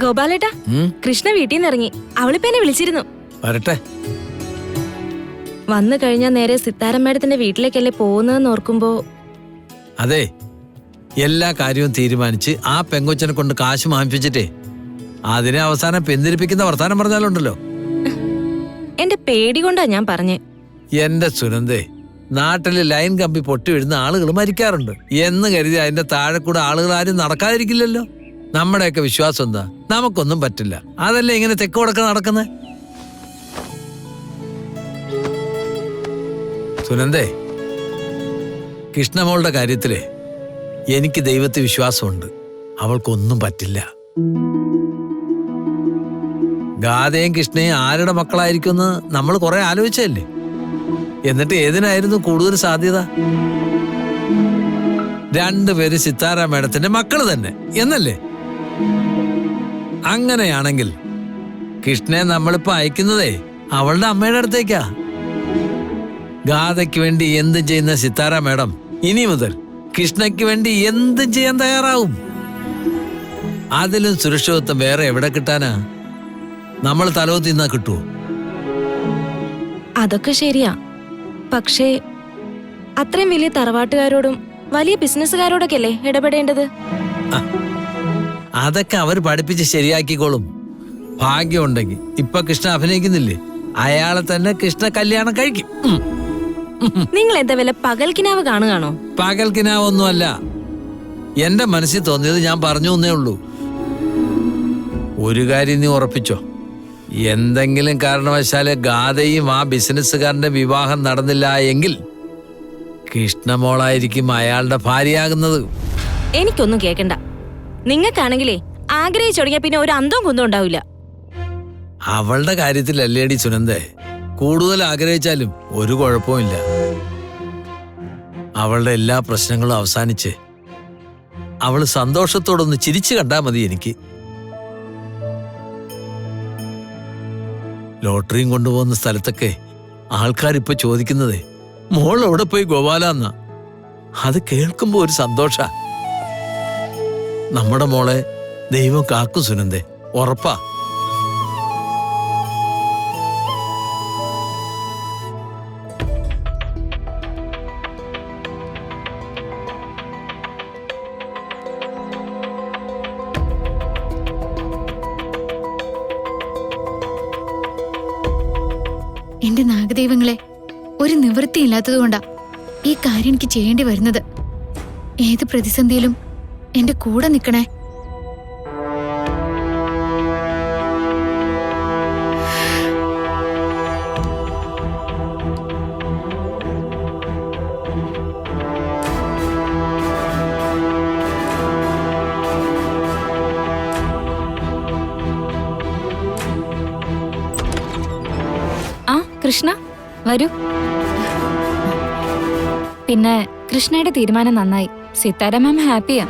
ഗോപാലേട്ടാ, കൃഷ്ണ വീട്ടിൽ നിന്ന് ഇറങ്ങി. അവളിപ്പോ എന്നെ വിളിച്ചിരുന്നു. വരട്ടെ. വന്നു കഴിഞ്ഞാ നേരെ സിത്താര മേഡത്തിന്റെ വീട്ടിലേക്കല്ലേ പോകുന്നതെന്ന് ഓർക്കുമ്പോ. അതെ, എല്ലാ കാര്യവും തീരുമാനിച്ച് ആ പെങ്കൊച്ചനെ കൊണ്ട് കാശ് വാങ്ങിപ്പിച്ചിട്ടേ അതിനെ അവസാനം പിന്തിരിപ്പിക്കുന്ന വർത്താനം പറഞ്ഞാലുണ്ടല്ലോ. എന്റെ പേടി കൊണ്ടാ ഞാൻ പറഞ്ഞേ. എന്റെ സുനന്ദേ, നാട്ടില് ലൈൻ കമ്പി പൊട്ടി വീഴുന്ന ആളുകൾ മരിക്കാറുണ്ട് എന്ന് കരുതി അതിന്റെ താഴെ കൂടെ ആളുകൾ ആരും നടക്കാതിരിക്കില്ലല്ലോ. നമ്മുടെയൊക്കെ വിശ്വാസം എന്താ? നമുക്കൊന്നും പറ്റില്ല. അതല്ലേ ഇങ്ങനെ തെക്ക് വടക്ക് നടക്കുന്നത്. സുനന്ദേ, കൃഷ്ണമോളുടെ കാര്യത്തില് എനിക്ക് ദൈവത്തെ വിശ്വാസമുണ്ട്. അവൾക്കൊന്നും പറ്റില്ല. ഗാഥയും കൃഷ്ണയും ആരുടെ മക്കളായിരിക്കുമെന്ന് നമ്മൾ കുറെ ആലോചിച്ചല്ലേ. എന്നിട്ട് ഏതിനായിരുന്നു കൂടുതൽ സാധ്യത? രണ്ടുപേര് സിത്താര മേഡത്തിന്റെ മക്കള് തന്നെ എന്നല്ലേ? അങ്ങനെയാണെങ്കിൽ കൃഷ്ണയെ നമ്മളിപ്പോ അയക്കുന്നതേ അവളുടെ അമ്മയുടെ അടുത്തേക്കാ. ഗാഥയ്ക്ക് വേണ്ടി എന്തും ചെയ്യുന്ന സിത്താര മേഡം ഇനി മുതൽ കൃഷ്ണയ്ക്ക് വേണ്ടി എന്തും ചെയ്യാൻ തയ്യാറാവും. അതിലും സുരക്ഷിതത്വം വേറെ എവിടെ കിട്ടാനാ? നമ്മൾ തലോത്തി നിന്നാ കിട്ടുവോ? അതൊക്കെ ശരിയാ. പക്ഷേ അത്രയും വലിയ തറവാട്ടുകാരോടും വലിയ ബിസിനസ്സുകാരോടൊക്കെ അല്ലേ ഇടപെടേണ്ടത്? അതൊക്കെ അവർ പഠിപ്പിച്ച് ശരിയാക്കിക്കോളും. ഭാഗ്യമുണ്ടെങ്കിൽ ഇപ്പൊ കൃഷ്ണ അഭിനയിക്കുന്നില്ലേ, അയാളെ തന്നെ കൃഷ്ണ കല്യാണം കഴിക്കും. നിങ്ങൾ എന്താ വല്ല പകൽക്കിനാവ് കാണുകയാണോ? പകൽക്കിനാവൊന്നുമല്ല, എന്റെ മനസ്സിൽ തോന്നിയത് ഞാൻ പറഞ്ഞു എന്നേ ഉള്ളൂ. ഒരു കാര്യം നീ ഉറപ്പിച്ചോ, എന്തെങ്കിലും കാരണവശാല് ഗാഥയും ആ ബിസിനസ്സുകാരന്റെ വിവാഹം നടന്നില്ല എങ്കിൽ കൃഷ്ണമോളായിരിക്കും അയാളുടെ ഭാര്യയാകുന്നത്. എനിക്കൊന്നും കേക്കണ്ട. നിങ്ങൾക്കാണെങ്കിലേ ആഗ്രഹിച്ചൊടങ്ങിയ പിന്നെ ഒരു അന്തവും കുന്തം ഉണ്ടാവില്ല. അവളുടെ കാര്യത്തിലല്ലേടി സുനന്ദേ, കൂടുതൽ ആഗ്രഹിച്ചാലും ഒരു കുഴപ്പമില്ല. അവളുടെ എല്ലാ പ്രശ്നങ്ങളും അവസാനിച്ച് അവള് സന്തോഷത്തോടൊന്ന് ചിരിച്ചു കണ്ടാ മതി എനിക്ക്. ലോട്ടറിയും കൊണ്ടുപോകുന്ന സ്ഥലത്തൊക്കെ ആൾക്കാരിപ്പോ ചോദിക്കുന്നതേ മോൾ എവിടെ പോയി ഗോപാലെന്നാ. അത് കേൾക്കുമ്പോ ഒരു സന്തോഷ. നമ്മുടെ മോളെ ദൈവം കാക്കും സുനന്ദേ, ഉറപ്പാ. എന്റെ നാഗദൈവങ്ങളെ, ഒരു നിവൃത്തിയില്ലാത്തതുകൊണ്ടാ ഈ കാര്യം എനിക്ക് ചെയ്യേണ്ടി വരുന്നത്. ഏത് പ്രതിസന്ധിയിലും എന്റെ കൂടെ നിൽക്കണേ. കൃഷ്ണ വരൂ. പിന്നെ കൃഷ്ണയുടെ തീരുമാനം നന്നായി. സിത്താര മാം ഹാപ്പിയാ.